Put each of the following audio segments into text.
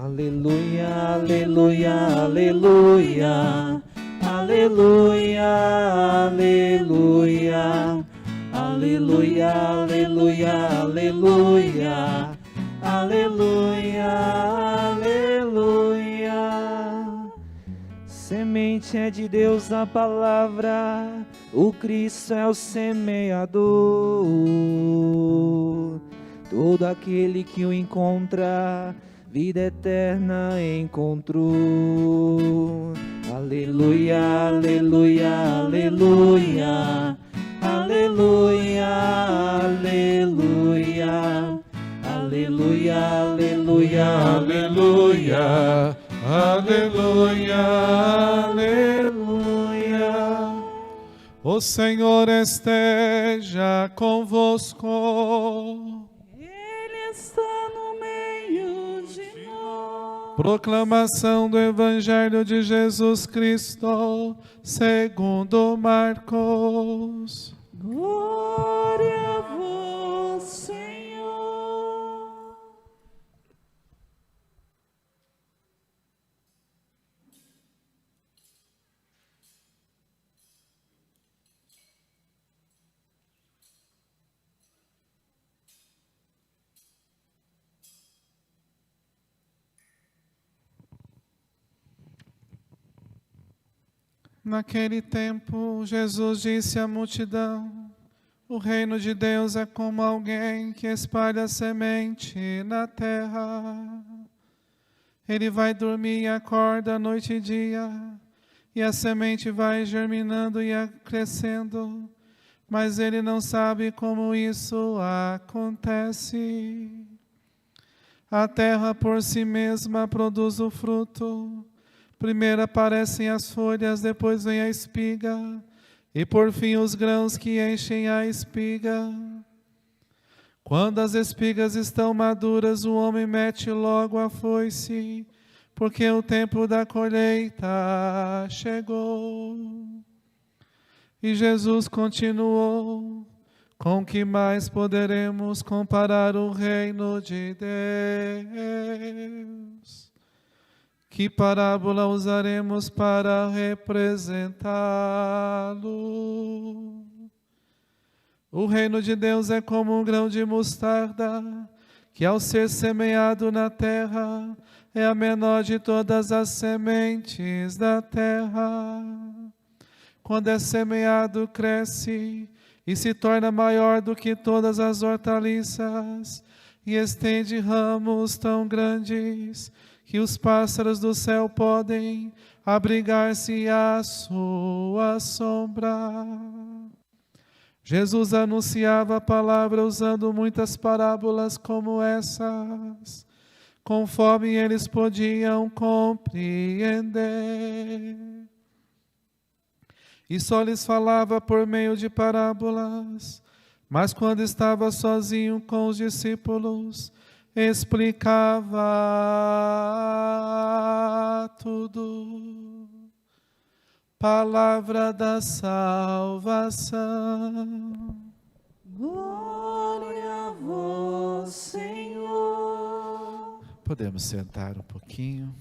Aleluia, aleluia, aleluia, aleluia, aleluia, aleluia, aleluia, aleluia, aleluia, aleluia. Semente é de Deus a palavra, o Cristo é o semeador. Todo aquele que o encontra, vida eterna encontrou. Aleluia, aleluia, aleluia, aleluia, aleluia, aleluia, aleluia, aleluia, aleluia, aleluia. O Senhor esteja convosco. Ele está no meio de nós. Proclamação do Evangelho de Jesus Cristo, segundo Marcos. Glória a vós, Senhor. Naquele tempo, Jesus disse à multidão: o reino de Deus é como alguém que espalha semente na terra. Ele vai dormir e acorda noite e dia, e a semente vai germinando e crescendo, mas ele não sabe como isso acontece. A terra por si mesma produz o fruto. Primeiro aparecem as folhas, depois vem a espiga, e por fim os grãos que enchem a espiga. Quando as espigas estão maduras, o homem mete logo a foice, porque o tempo da colheita chegou. E Jesus continuou: com que mais poderemos comparar o reino de Deus? Que parábola usaremos para representá-lo? O reino de Deus é como um grão de mostarda, que ao ser semeado na terra, é a menor de todas as sementes da terra. Quando é semeado, cresce e se torna maior do que todas as hortaliças, e estende ramos tão grandes que os pássaros do céu podem abrigar-se à sua sombra. Jesus anunciava a palavra usando muitas parábolas como essas, conforme eles podiam compreender. E só lhes falava por meio de parábolas, mas quando estava sozinho com os discípulos, explicava tudo. Palavra da salvação. Glória a vós, Senhor. Podemos sentar um pouquinho.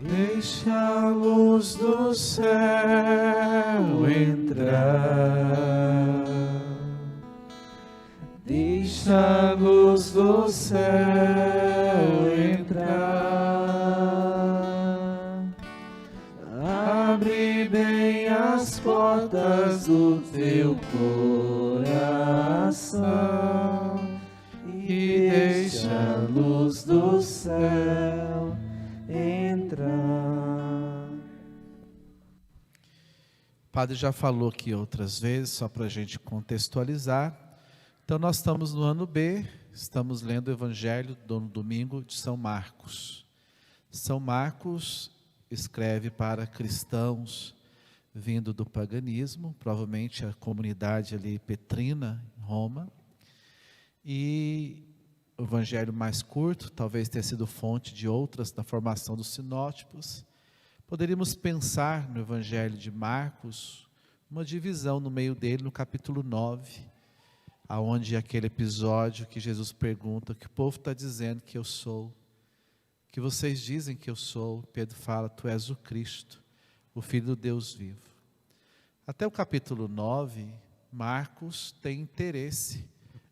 Deixa a luz do céu entrar. Deixa a luz do céu entrar. Abre bem as portas do teu coração e deixa a luz do céu entrar. O padre já falou aqui outras vezes, só para a gente contextualizar. Então nós estamos no ano B, estamos lendo o Evangelho do domingo de São Marcos. São Marcos escreve para cristãos vindo do paganismo, provavelmente a comunidade ali petrina, em Roma. E o Evangelho mais curto, talvez tenha sido fonte de outras da formação dos sinótipos. Poderíamos pensar no Evangelho de Marcos, uma divisão no meio dele, no capítulo 9, aonde aquele episódio que Jesus pergunta: que o povo está dizendo que eu sou? Que vocês dizem que eu sou? Pedro fala: tu és o Cristo, o Filho do Deus vivo. Até o capítulo 9, Marcos tem interesse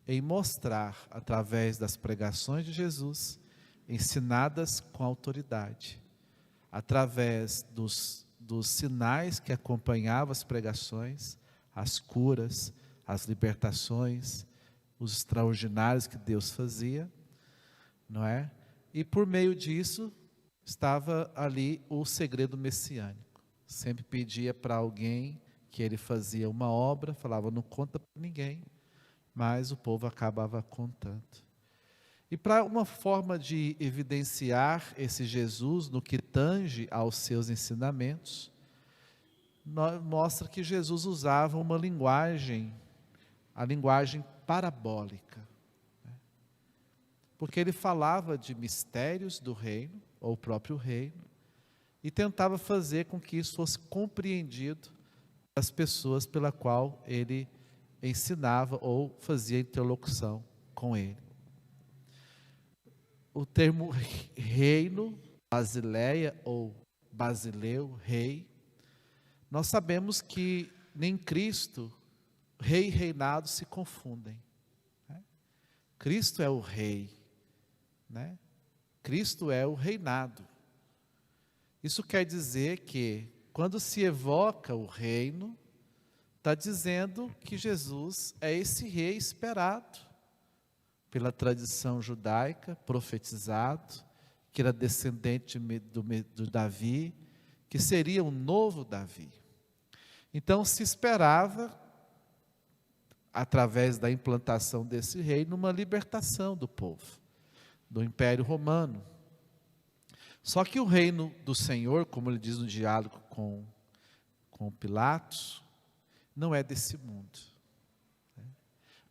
em mostrar, através das pregações de Jesus, ensinadas com autoridade, através dos sinais que acompanhavam as pregações, as curas, as libertações, os extraordinários que Deus fazia, não é? E por meio disso, estava ali o segredo messiânico. Sempre pedia para alguém que ele fazia uma obra, falava: não conta para ninguém, mas o povo acabava contando. E para uma forma de evidenciar esse Jesus no que tange aos seus ensinamentos, mostra que Jesus usava uma linguagem, a linguagem parabólica, né? Porque ele falava de mistérios do reino, ou o próprio reino, e tentava fazer com que isso fosse compreendido das pessoas pela qual ele ensinava ou fazia interlocução com ele. O termo reino, Basileia ou Basileu, rei, nós sabemos que nem Cristo, rei e reinado se confundem, né? Cristo é o rei, né? Cristo é o reinado. Isso quer dizer que, quando se evoca o reino, está dizendo que Jesus é esse rei esperado pela tradição judaica, profetizado, que era descendente do Davi, que seria um novo Davi. Então se esperava, através da implantação desse reino, uma libertação do povo, do Império Romano. Só que o reino do Senhor, como ele diz no diálogo com Pilatos, não é desse mundo, né?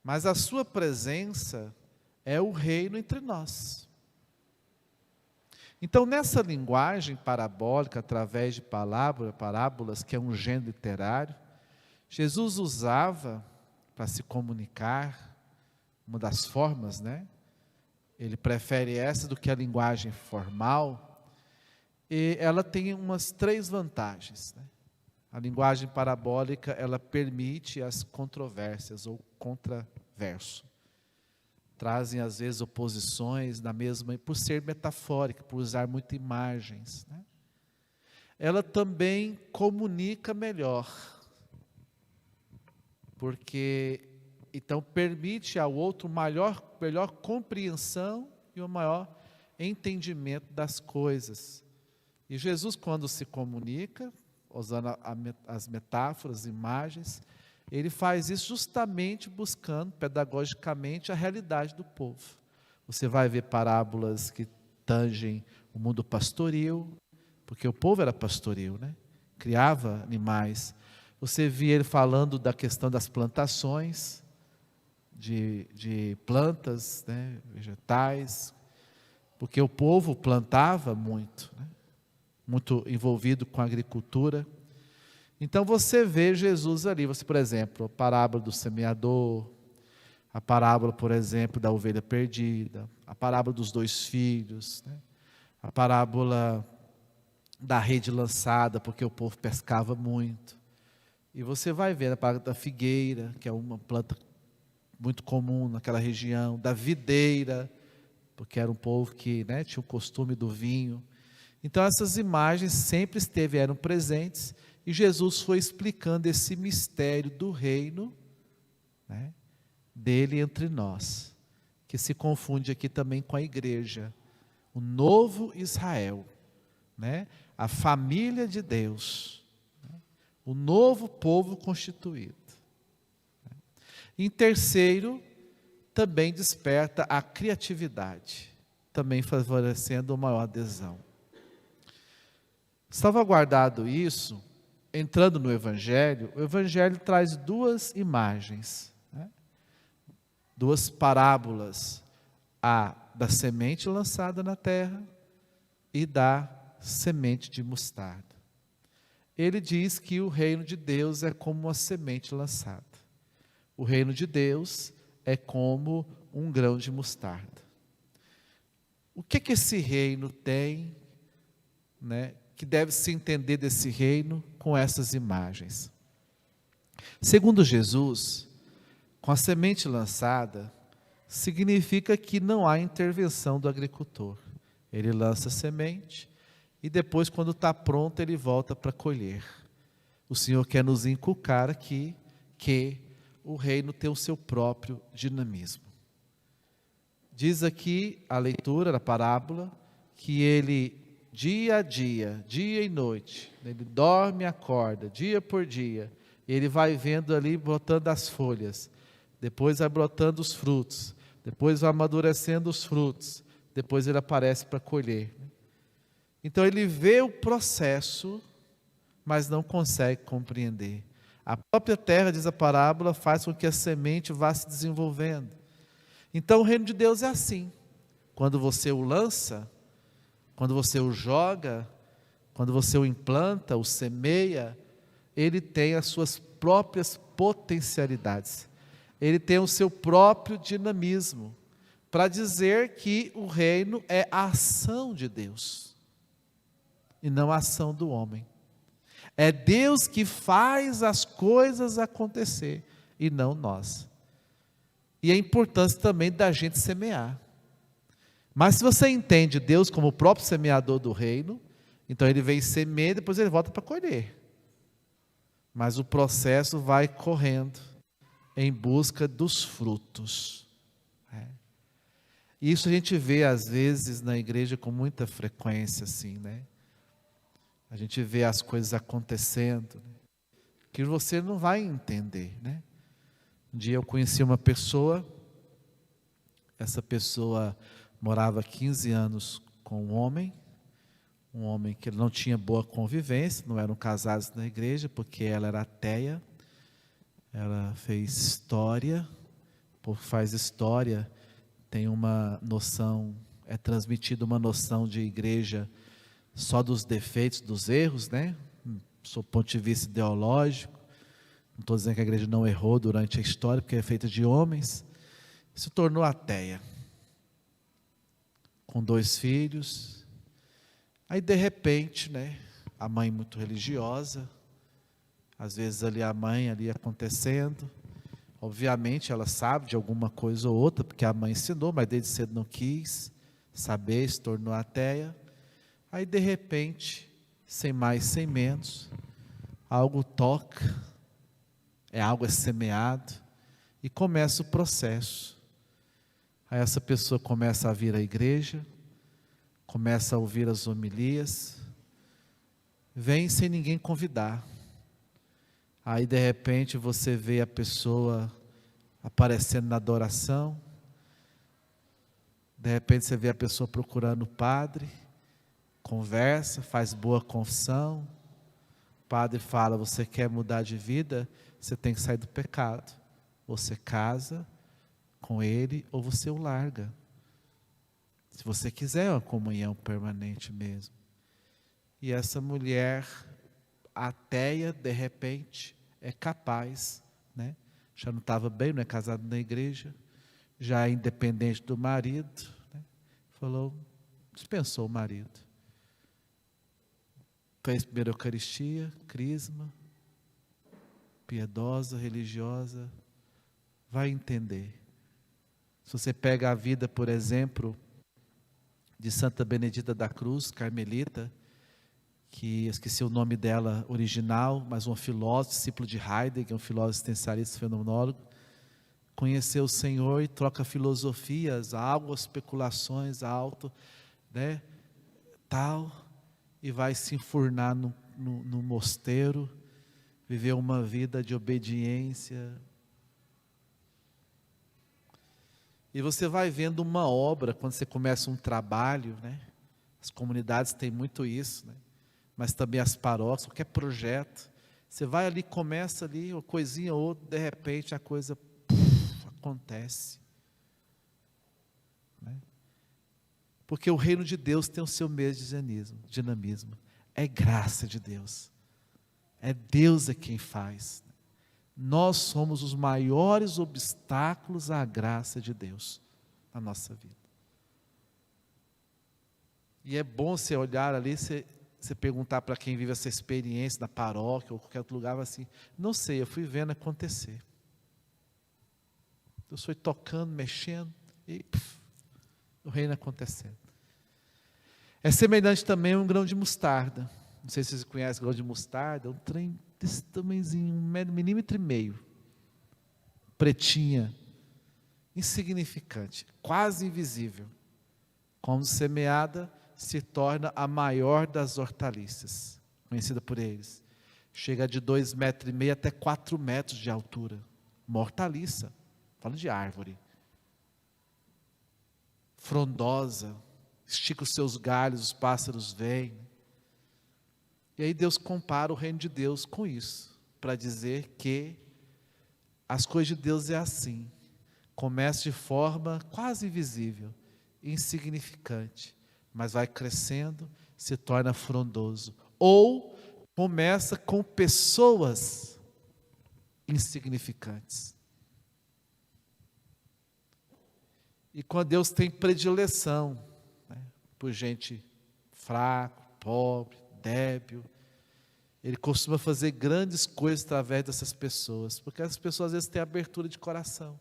Mas a sua presença é o reino entre nós. Então, nessa linguagem parabólica, através de parábolas, que é um gênero literário, Jesus usava para se comunicar, uma das formas, né? Ele prefere essa do que a linguagem formal, e ela tem umas 3 vantagens, né? A linguagem parabólica, ela permite as controvérsias ou contraverso. Trazem às vezes oposições na mesma, por ser metafórica, por usar muitas imagens, né? Ela também comunica melhor, porque então permite ao outro melhor compreensão e um maior entendimento das coisas. E Jesus, quando se comunica, usando as metáforas, imagens, ele faz isso justamente buscando pedagogicamente a realidade do povo. Você vai ver parábolas que tangem o mundo pastoril, porque o povo era pastoril, né? Criava animais. Você via ele falando da questão das plantações, de plantas, né? Vegetais, porque o povo plantava muito, né? Muito envolvido com a agricultura. Então você vê Jesus ali, por exemplo, a parábola do semeador, a parábola, por exemplo, da ovelha perdida, a parábola dos 2 filhos, né? A parábola da rede lançada, porque o povo pescava muito. E você vai ver a parábola da figueira, que é uma planta muito comum naquela região, da videira, porque era um povo que, né, tinha o costume do vinho. Então essas imagens sempre eram presentes, e Jesus foi explicando esse mistério do reino, né, dele entre nós, que se confunde aqui também com a igreja, o novo Israel, né, a família de Deus, né, o novo povo constituído. Em terceiro, também desperta a criatividade, também favorecendo uma maior adesão. Salvaguardado isso, entrando no Evangelho, o Evangelho traz 2 imagens, né? 2 parábolas, a da semente lançada na terra e da semente de mostarda. Ele diz que o reino de Deus é como uma semente lançada. O reino de Deus é como um grão de mostarda. O que esse reino tem, né, que deve se entender desse reino com essas imagens? Segundo Jesus, com a semente lançada, significa que não há intervenção do agricultor. Ele lança a semente e depois, quando está pronto, ele volta para colher. O Senhor quer nos inculcar aqui que o reino tem o seu próprio dinamismo. Diz aqui a leitura da parábola que ele, dia a dia, dia e noite, ele dorme e acorda, dia por dia, ele vai vendo ali brotando as folhas, depois vai brotando os frutos, depois vai amadurecendo os frutos, depois ele aparece para colher. Então ele vê o processo, mas não consegue compreender. A própria terra, diz a parábola, faz com que a semente vá se desenvolvendo. Então o reino de Deus é assim. Quando você o lança, quando você o joga, quando você o implanta, o semeia, ele tem as suas próprias potencialidades. Ele tem o seu próprio dinamismo, para dizer que o reino é a ação de Deus, e não a ação do homem. É Deus que faz as coisas acontecer, e não nós. E a importância também da gente semear. Mas se você entende Deus como o próprio semeador do reino, então ele vem semear e depois ele volta para colher. Mas o processo vai correndo em busca dos frutos. Isso a gente vê às vezes na igreja com muita frequência, assim, né? A gente vê as coisas acontecendo, né? Que você não vai entender, né? Um dia eu conheci uma pessoa, essa pessoa morava 15 anos com um homem que não tinha boa convivência, não eram casados na igreja, porque ela era ateia, ela fez história, faz história, tem uma noção, é transmitida uma noção de igreja só dos defeitos, dos erros, né? Do ponto de vista ideológico. Não estou dizendo que a igreja não errou durante a história, porque é feita de homens. Se tornou ateia, com 2 filhos. Aí de repente, né, a mãe muito religiosa, às vezes ali a mãe ali acontecendo, obviamente ela sabe de alguma coisa ou outra, porque a mãe ensinou, mas desde cedo não quis saber, se tornou ateia. Aí de repente, sem mais, sem menos, algo toca, algo é semeado, e começa o processo. Aí essa pessoa começa a vir à igreja, começa a ouvir as homilias, vem sem ninguém convidar. Aí de repente você vê a pessoa aparecendo na adoração, de repente você vê a pessoa procurando o padre, conversa, faz boa confissão, o padre fala: você quer mudar de vida? Você tem que sair do pecado. Você casa com ele ou você o larga. Se você quiser uma comunhão permanente mesmo. E essa mulher ateia, de repente, é capaz, né? Já não estava bem, não é casado na igreja, já é independente do marido, né? Falou, dispensou o marido. Fez primeira Eucaristia, crisma, piedosa, religiosa, vai entender. Se você pega a vida, por exemplo, de Santa Benedita da Cruz, carmelita, que esqueci o nome dela original, mas um filósofo, discípulo de Heidegger, um filósofo existencialista fenomenólogo, conheceu o Senhor e troca filosofias, algo, especulações, alto, né, tal, e vai se enfurnar no mosteiro, viver uma vida de obediência. E você vai vendo uma obra, quando você começa um trabalho, né? As comunidades têm muito isso, né? Mas também as paróquias, qualquer projeto. Você vai ali, começa ali, uma coisinha ou outra, de repente a coisa acontece. Né? Porque o reino de Deus tem o seu mesmo dinamismo. É graça de Deus. É Deus quem faz. nós somos os maiores obstáculos à graça de Deus na nossa vida. E é bom você olhar ali, você perguntar para quem vive essa experiência na paróquia ou qualquer outro lugar, assim, não sei, eu fui vendo acontecer. Deus foi tocando, mexendo, e o reino acontecendo. É semelhante também a um grão de mostarda. Não sei se vocês conhecem grão de mostarda, é um trem desse tamanhozinho, 1,5 milímetro, pretinha, insignificante, quase invisível. Quando semeada, se torna a maior das hortaliças, conhecida por eles. Chega de 2,5 metros até 4 metros de altura. Uma hortaliça, falando de árvore. Frondosa, estica os seus galhos, os pássaros vêm. E aí Deus compara o reino de Deus com isso, para dizer que as coisas de Deus é assim. Começa de forma quase invisível, insignificante, mas vai crescendo, se torna frondoso. Ou começa com pessoas insignificantes. E quando Deus tem predileção, né, por gente fraca, pobre, débil, Ele costuma fazer grandes coisas através dessas pessoas, porque as pessoas às vezes têm abertura de coração.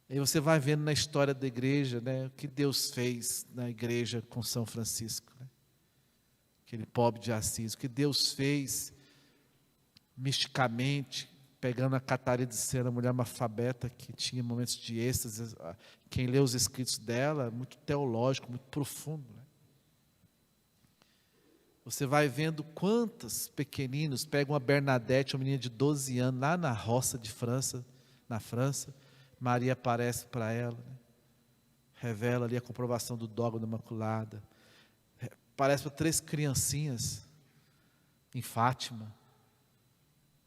E você vai vendo na história da igreja, né, o que Deus fez na igreja com São Francisco, né? Aquele pobre de Assis, o que Deus fez misticamente, pegando a Catarina de Sena, a mulher analfabeta que tinha momentos de êxtase. Quem lê os escritos dela, muito teológico, muito profundo, né? Você vai vendo quantos pequeninos pegam a Bernadette, uma menina de 12 anos, lá na roça de França, na França. Maria aparece para ela, né? Revela ali a comprovação do dogma da Imaculada. Aparece para 3 criancinhas em Fátima,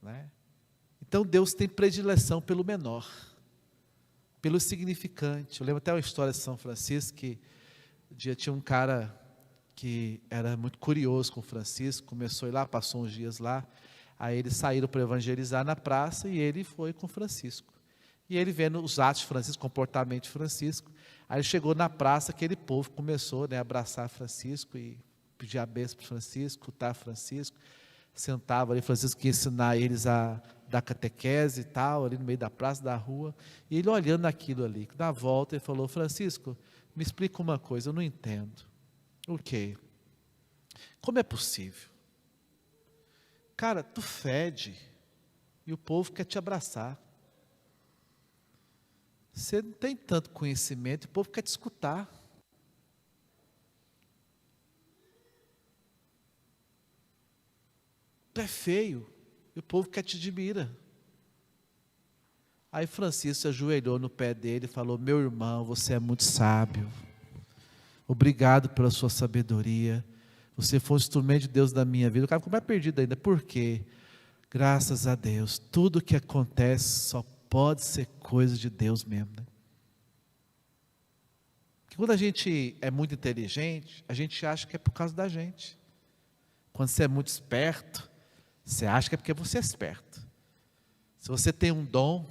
né? Então Deus tem predileção pelo menor, pelo significante. Eu lembro até uma história de São Francisco, que um dia tinha um cara que era muito curioso com Francisco, começou a ir lá, passou uns dias lá, aí eles saíram para evangelizar na praça e ele foi com Francisco. E ele vendo os atos de Francisco, o comportamento de Francisco, aí ele chegou na praça, aquele povo começou, né, a abraçar Francisco e pedir a bênção para Francisco, escutar Francisco, sentava ali, Francisco ia ensinar eles a dar catequese e tal, ali no meio da praça, da rua, e ele olhando aquilo ali, na volta ele falou: Francisco, me explica uma coisa, eu não entendo. O quê? Como é possível? Cara, tu fede e o povo quer te abraçar. Você não tem tanto conhecimento e o povo quer te escutar. Tu é feio e o povo quer te admira. Aí Francisco se ajoelhou no pé dele e falou: meu irmão, você é muito sábio. Obrigado pela sua sabedoria. Você foi um instrumento de Deus na minha vida. O cara ficou mais perdido ainda. Por quê? Graças a Deus, tudo que acontece só pode ser coisa de Deus mesmo, né? Porque quando a gente é muito inteligente, a gente acha que é por causa da gente. Quando você é muito esperto, você acha que é porque você é esperto. Se você tem um dom,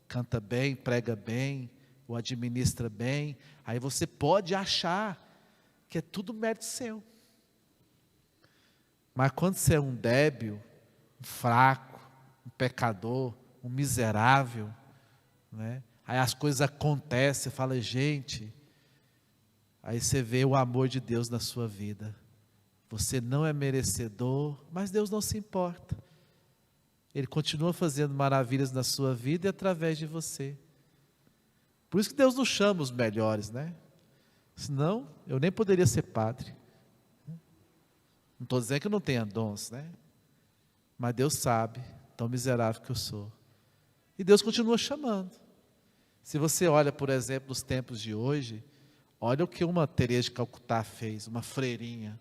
canta bem, prega bem, ou administra bem, aí você pode achar que é tudo mérito seu. Mas quando você é um débil, um fraco, um pecador, um miserável, né? Aí as coisas acontecem, você fala: gente, aí você vê o amor de Deus na sua vida. Você não é merecedor, mas Deus não se importa. Ele continua fazendo maravilhas na sua vida e através de você. Por isso que Deus nos chama os melhores, né? Senão, eu nem poderia ser padre. Não estou dizendo que eu não tenha dons, né? Mas Deus sabe, tão miserável que eu sou. E Deus continua chamando. Se você olha, por exemplo, nos tempos de hoje, olha o que uma Teresa de Calcutá fez, uma freirinha.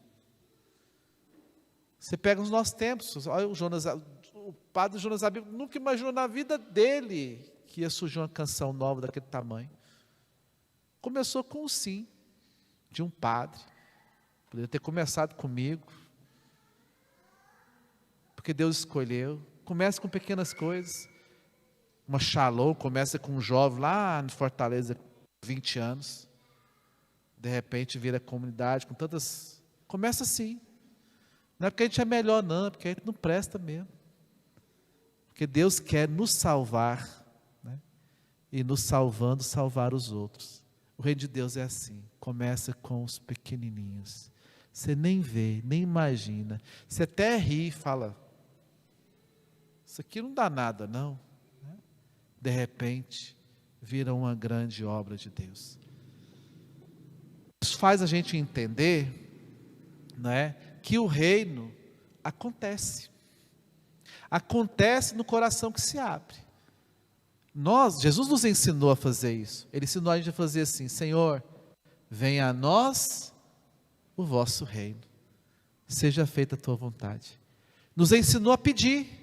Você pega os nossos tempos, olha o padre Jonas Abib nunca imaginou na vida dele que ia surgir uma canção nova daquele tamanho. Começou com um sim de um padre. Poderia ter começado comigo, porque Deus escolheu. Começa com pequenas coisas. Uma Shalom começa com um jovem lá em Fortaleza, 20 anos. De repente vira comunidade com tantas... Começa assim. Não é porque a gente é melhor não, é porque a gente não presta mesmo. Porque Deus quer nos salvar, né? E nos salvando, salvar os outros. O reino de Deus é assim. Começa com os pequenininhos. Você nem vê, nem imagina. Você até ri e fala, isso aqui não dá nada não. De repente, vira uma grande obra de Deus. Isso faz a gente entender, né, que o reino acontece. Acontece no coração que se abre. Jesus nos ensinou a fazer isso. Ele ensinou a gente a fazer assim, Senhor, venha a nós o vosso reino. Seja feita a tua vontade. Nos ensinou a pedir.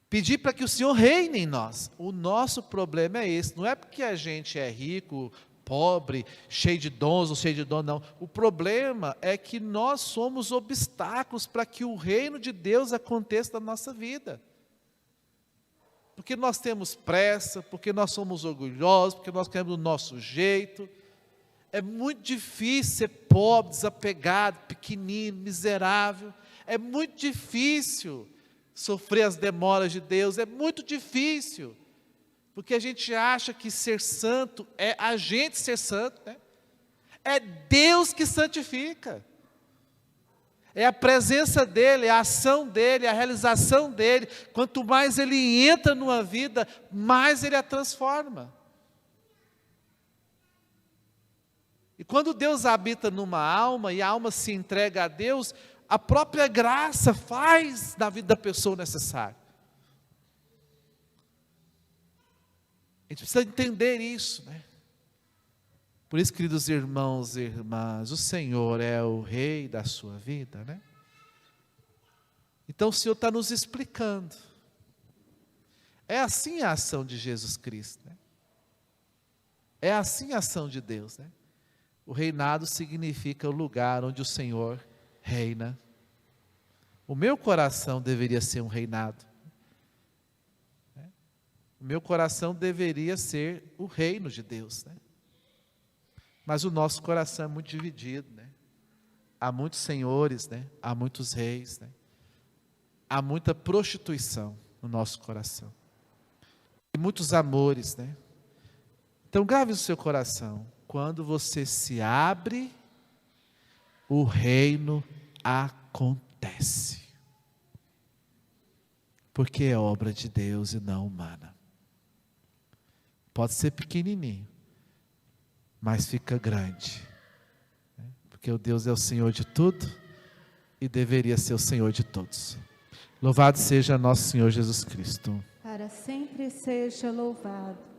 Pedir para que o Senhor reine em nós. O nosso problema é esse. Não é porque a gente é rico, pobre, cheio de dons ou cheio de dons, não. O problema é que nós somos obstáculos para que o reino de Deus aconteça na nossa vida. Porque nós temos pressa, porque nós somos orgulhosos, porque nós queremos do nosso jeito. É muito difícil ser pobre, desapegado, pequenino, miserável. É muito difícil sofrer as demoras de Deus, é muito difícil, porque a gente acha que ser santo é a gente ser santo, né? É Deus que santifica, é a presença dEle, é a ação dEle, é a realização dEle. Quanto mais Ele entra numa vida, mais Ele a transforma. E quando Deus habita numa alma, e a alma se entrega a Deus, a própria graça faz da vida da pessoa o necessário. A gente precisa entender isso, né? Por isso, queridos irmãos e irmãs, o Senhor é o Rei da sua vida, né? Então o Senhor está nos explicando. É assim a ação de Jesus Cristo, né? É assim a ação de Deus, né? O reinado significa o lugar onde o Senhor reina. O meu coração deveria ser um reinado. O meu coração deveria ser o reino de Deus, né? Mas o nosso coração é muito dividido, né? Há muitos senhores, né? Há muitos reis, né? Há muita prostituição no nosso coração. E muitos amores, né? Então grave no seu coração, quando você se abre, o reino acontece. Porque é obra de Deus e não humana. Pode ser pequenininho, mas fica grande. Porque o Deus é o Senhor de tudo e deveria ser o Senhor de todos. Louvado seja nosso Senhor Jesus Cristo. Para sempre seja louvado.